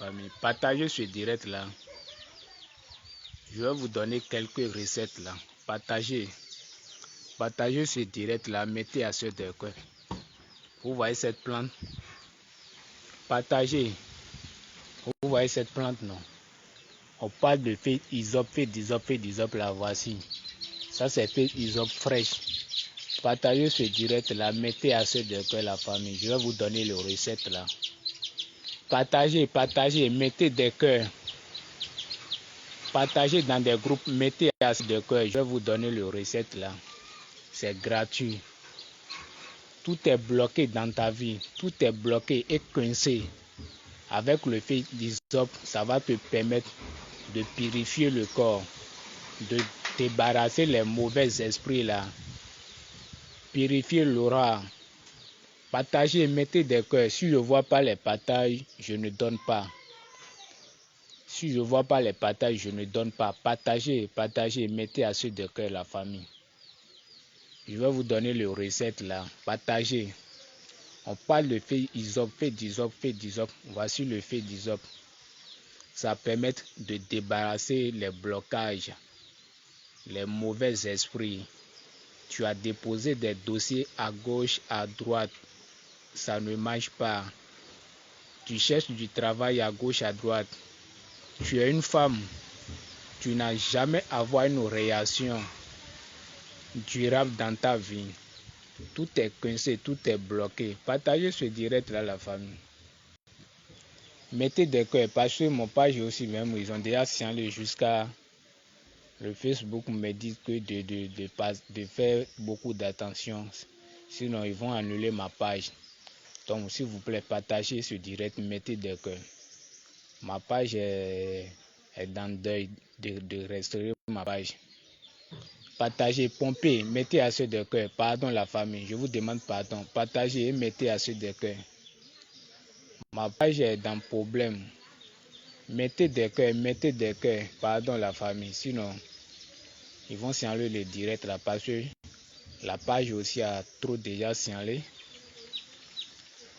famille. Partagez ce direct là. Je vais vous donner quelques recettes là. Partagez ce direct là. Mettez à ce de quoi. Vous voyez cette plante. Partagez. Vous voyez cette plante non. On parle de feuille isope, feuille d'isope, la voici. Ça c'est feuille isope fraîche. Partagez ce direct là, mettez à ceux de cœur la famille. Je vais vous donner les recettes là. Partagez, mettez des cœurs. Partagez dans des groupes, mettez à ceux de cœur. Je vais vous donner les recettes là. C'est gratuit. Tout est bloqué dans ta vie. Tout est bloqué et coincé. Avec le feuille d'isope, ça va te permettre de purifier le corps, de débarrasser les mauvais esprits là. Purifier l'aura. Partagez, mettez des cœurs. Si je ne vois pas les partages, je ne donne pas. Si je ne vois pas les partages, je ne donne pas. Partagez, mettez à ceux de cœur la famille. Je vais vous donner les recettes là. Partagez. On parle de feuille isope, feuille d'isope. Voici le feuille d'isope. Ça permet de débarrasser les blocages, les mauvais esprits. Tu as déposé des dossiers à gauche, à droite. Ça ne marche pas. Tu cherches du travail à gauche, à droite. Tu es une femme. Tu n'as jamais avoir une réaction durable dans ta vie. Tout est coincé, tout est bloqué. Partagez ce direct là la famille. Mettez des cœurs parce que mon page aussi même, ils ont déjà signalé jusqu'à le Facebook me dit que de faire beaucoup d'attention. Sinon, ils vont annuler ma page. Donc, s'il vous plaît, partagez ce direct, mettez des cœurs. Ma page est dans le deuil de restaurer ma page. Partagez, pompez, mettez à ceux de cœur. Pardon la famille, je vous demande pardon. Partagez et mettez à ceux de cœur. Ma page est dans le problème. Mettez des cœurs. Pardon la famille, sinon ils vont signaler le direct là parce que la page aussi a trop déjà signalé.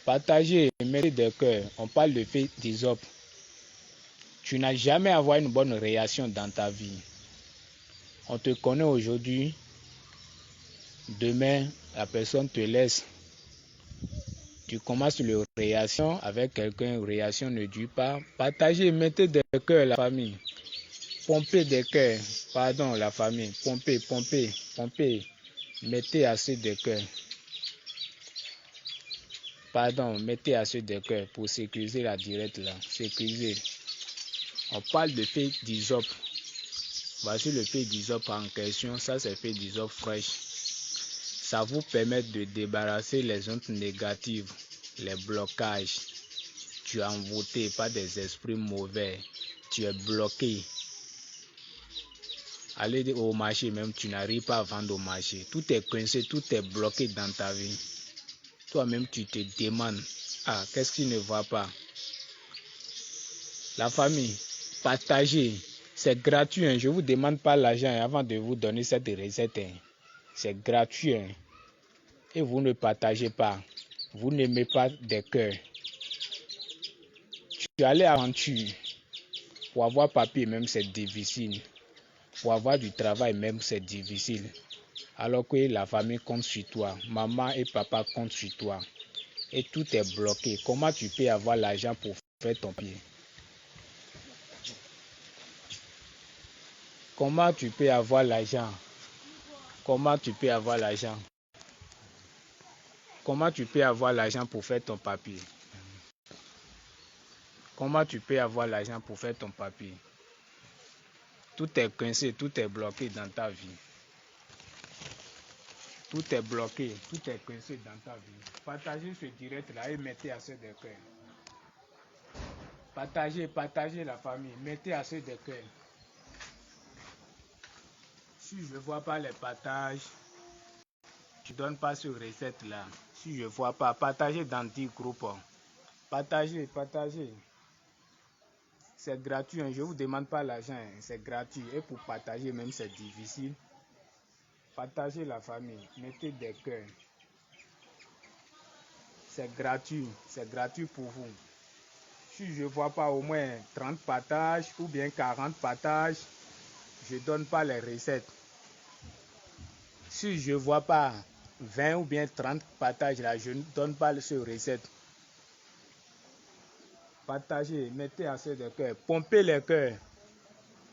Partagez, mettez des cœurs. On parle de feuille d'isope. Tu n'as jamais avoir une bonne réaction dans ta vie. On te connaît aujourd'hui. Demain, la personne te laisse. Tu commences le réaction avec quelqu'un, réaction ne dure pas. Partagez, mettez des cœurs la famille. Pompez des cœurs. Pardon la famille. Pompez. Mettez assez de cœurs. Pardon, mettez assez de cœurs pour sécuriser la directe là. Sécuriser. On parle de feuille d'isope. Voici le feuille d'isope en question. Ça c'est feuille d'isope fraîche. Ça vous permet de débarrasser les ondes négatives, les blocages. Tu es envoûté par des esprits mauvais. Tu es bloqué. Aller au marché même, tu n'arrives pas à vendre au marché. Tout est coincé, tout est bloqué dans ta vie. Toi-même, tu te demandes, ah, qu'est-ce qui ne va pas? La famille, partagez. C'est gratuit. Hein. Je ne vous demande pas l'argent avant de vous donner cette recette. Hein. C'est gratuit. Hein. Et vous ne partagez pas. Vous n'aimez pas des cœurs. Tu allais à l'aventure. Pour avoir papier même, c'est difficile. Pour avoir du travail même, c'est difficile. Alors que la famille compte sur toi. Maman et papa comptent sur toi. Et tout est bloqué. Comment tu peux avoir l'argent pour faire ton pied? Comment tu peux avoir l'argent? Comment tu peux avoir l'argent? Comment tu peux avoir l'argent pour faire ton papier? Comment tu peux avoir l'argent pour faire ton papier? Tout est coincé, tout est bloqué dans ta vie. Tout est bloqué, tout est coincé dans ta vie. Partagez ce direct là et mettez à ceux de cœur. Partagez la famille, mettez à ceux de cœur. Si je ne vois pas les partages, je ne donne pas ce recette là. Si je ne vois pas, partagez dans 10 groupes. Partagez. C'est gratuit, hein. Je ne vous demande pas l'argent, hein. C'est gratuit. Et pour partager même, c'est difficile. Partagez la famille, mettez des cœurs. C'est gratuit pour vous. Si je ne vois pas au moins 30 partages ou bien 40 partages, je ne donne pas les recettes. Si je ne vois pas 20 ou bien 30 partages là, je ne donne pas ces recettes. Partagez, mettez assez de cœur, pompez les cœurs.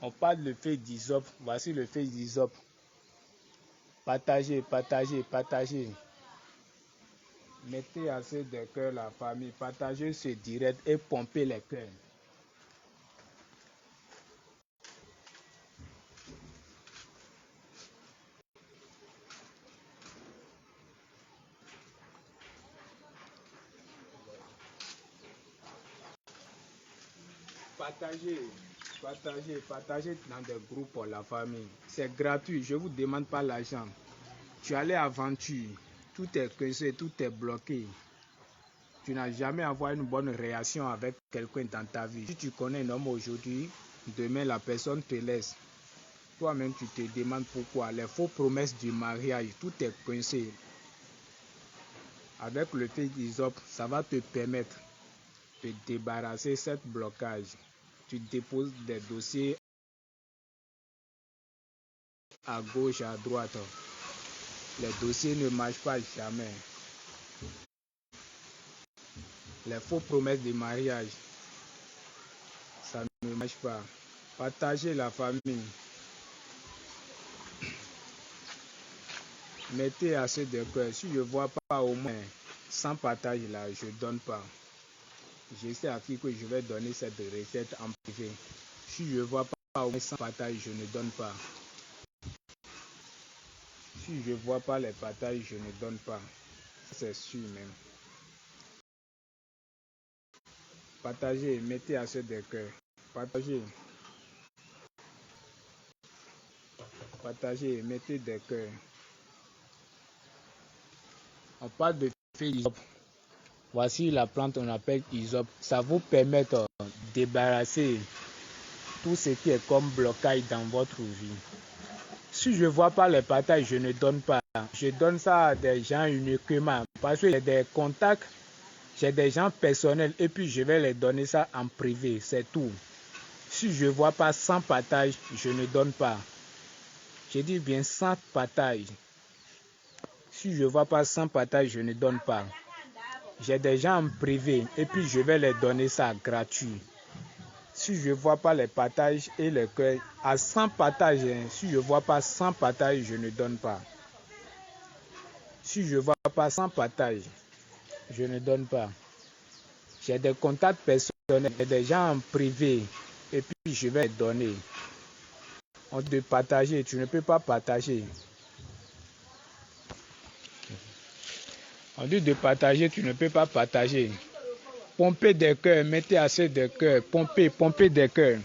On parle de feu d'hysope, voici le feu d'hysope. Partagez, partagez, partagez. Mettez assez de cœur la famille, partagez ce direct et pompez les cœurs. Partagez, partagez, partagez dans des groupes pour la famille. C'est gratuit, je ne vous demande pas l'argent. Tu allais à aventure, tout est cassé, tout est bloqué. Tu n'as jamais avoir une bonne réaction avec quelqu'un dans ta vie. Si tu connais un homme aujourd'hui, demain la personne te laisse. Toi-même tu te demandes pourquoi. Les fausses promesses du mariage, tout est coincé. Avec le feu d'hysope, ça va te permettre de débarrasser de ce blocage. Tu déposes des dossiers à gauche, à droite. Les dossiers ne marchent pas jamais. Les fausses promesses de mariage, ça ne marche pas. Partagez la famille. Mettez assez de cœur. Si je ne vois pas au moins 100 partages là, je ne donne pas. Je sais à qui que je vais donner cette recette en privé. Si je ne vois pas au moins 100 partages, je ne donne pas. Si je ne vois pas les partages, je ne donne pas. C'est sûr même. Partagez, mettez assez de cœur. Partagez. Partagez, mettez des cœurs. On parle de feu d'hysope. Voici la plante qu'on appelle hysope. Ça vous permet de débarrasser tout ce qui est comme blocage dans votre vie. Si je ne vois pas les partages, je ne donne pas. Je donne ça à des gens uniquement parce que j'ai des contacts, j'ai des gens personnels et puis je vais les donner ça en privé, c'est tout. Si je ne vois pas 100 partages, je ne donne pas. Je dis bien 100 partages. Si je ne vois pas 100 partages, je ne donne pas. J'ai des gens en privé et puis je vais les donner ça gratuit. Si je ne vois pas les partages et les cœurs, à 100 partages, si je ne vois pas 100 partages, je ne donne pas. Si je ne vois pas 100 partages, je ne donne pas. J'ai des contacts personnels, j'ai des gens en privé et puis je vais les donner. On te partager, tu ne peux pas partager. On dit de partager, tu ne peux pas partager. Pomper des cœurs, mettez assez de cœurs, pomper des cœurs.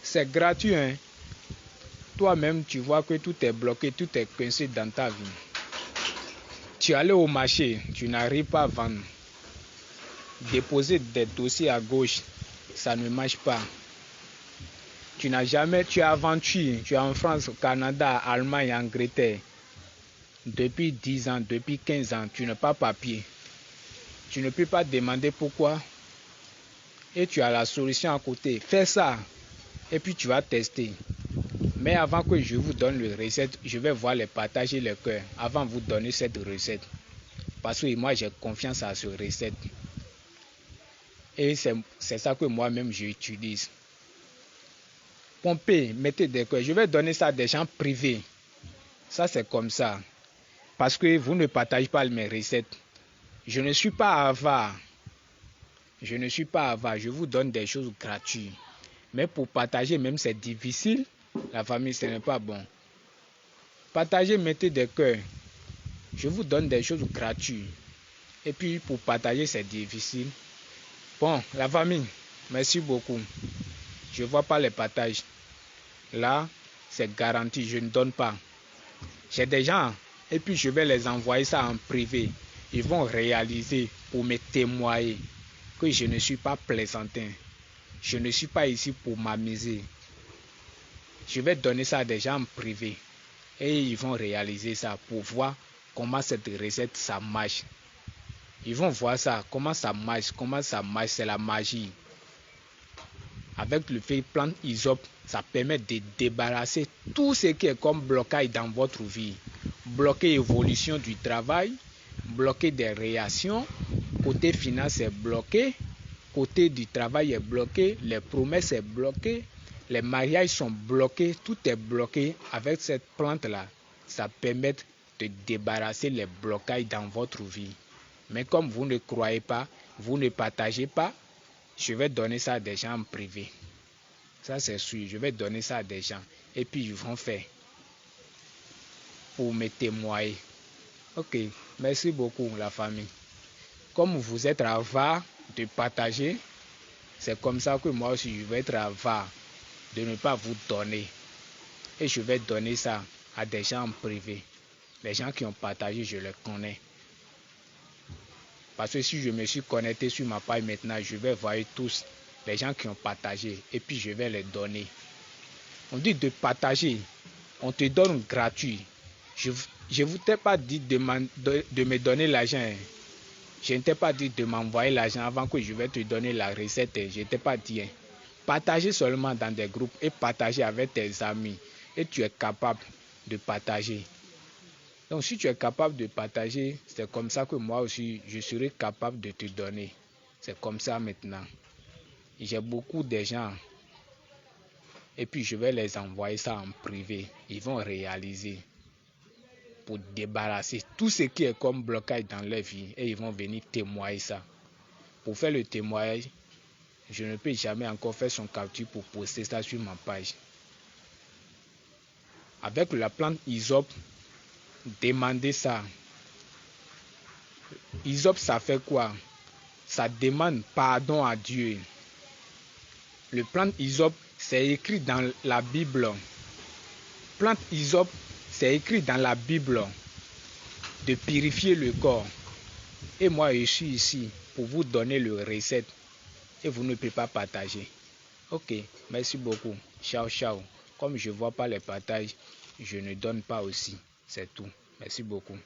C'est gratuit, hein. Toi-même, tu vois que tout est bloqué, tout est coincé dans ta vie. Tu allais au marché, tu n'arrives pas à vendre. Déposer des dossiers à gauche, ça ne marche pas. Tu n'as jamais, tu es aventure, tu es en France, au Canada, Allemagne, Angleterre. Depuis 10 ans, depuis 15 ans, tu n'as pas papier. Tu ne peux pas demander pourquoi. Et tu as la solution à côté. Fais ça. Et puis tu vas tester. Mais avant que je vous donne la recette, je vais voir les partages et les cœurs avant de vous donner cette recette. Parce que moi j'ai confiance à cette recette. Et c'est ça que moi-même j'utilise. Pompez, mettez des cœurs. Je vais donner ça à des gens privés. Ça c'est comme ça. Parce que vous ne partagez pas mes recettes. Je ne suis pas avare. Je ne suis pas avare. Je vous donne des choses gratuites. Mais pour partager même c'est difficile. La famille ce n'est pas bon. Partagez, mettez des cœurs. Je vous donne des choses gratuites. Et puis pour partager c'est difficile. Bon, la famille, merci beaucoup. Je ne vois pas les partages. Là, c'est garanti, je ne donne pas. J'ai des gens, et puis je vais les envoyer ça en privé. Ils vont réaliser pour me témoigner que je ne suis pas plaisantin. Je ne suis pas ici pour m'amuser. Je vais donner ça à des gens en privé. Et ils vont réaliser ça pour voir comment cette recette ça marche. Ils vont voir ça, comment ça marche, c'est la magie. Avec le fait plante Isop, ça permet de débarrasser tout ce qui est comme blocage dans votre vie. Bloquer l'évolution du travail, bloquer des réactions, côté finance est bloqué, côté du travail est bloqué, les promesses est bloqué, les mariages sont bloqués, tout est bloqué. Avec cette plante-là, ça permet de débarrasser les blocages dans votre vie. Mais comme vous ne croyez pas, vous ne partagez pas, je vais donner ça à des gens en privé. Ça c'est sûr, je vais donner ça à des gens. Et puis ils vont faire pour me témoigner. Ok, merci beaucoup la famille. Comme vous êtes avare de partager, c'est comme ça que moi aussi je vais être avare de ne pas vous donner. Et je vais donner ça à des gens en privé. Les gens qui ont partagé, je les connais. Parce que si je me suis connecté sur ma page maintenant, je vais voir tous les gens qui ont partagé et puis je vais les donner. On dit de partager, on te donne gratuit. Je ne vous t'ai pas dit de me donner l'argent. Je ne t'ai pas dit de m'envoyer l'argent avant que je vais te donner la recette. Je ne t'ai pas dit. Partager seulement dans des groupes et partager avec tes amis. Et tu es capable de partager. Donc si tu es capable de partager, c'est comme ça que moi aussi, je serai capable de te donner. C'est comme ça maintenant. J'ai beaucoup de gens. Et puis je vais les envoyer ça en privé. Ils vont réaliser pour débarrasser tout ce qui est comme blocage dans leur vie. Et ils vont venir témoigner ça. Pour faire le témoignage, je ne peux jamais encore faire son capture pour poster ça sur ma page. Avec la plante Isop, demandez ça. Isop, ça fait quoi? Ça demande pardon à Dieu. Le plante Isop, c'est écrit dans la Bible. Plante Isop, c'est écrit dans la Bible de purifier le corps. Et moi, je suis ici pour vous donner le recette. Et vous ne pouvez pas partager. Ok, merci beaucoup. Ciao, ciao. Comme je ne vois pas les partages, je ne donne pas aussi. C'est tout. Merci beaucoup.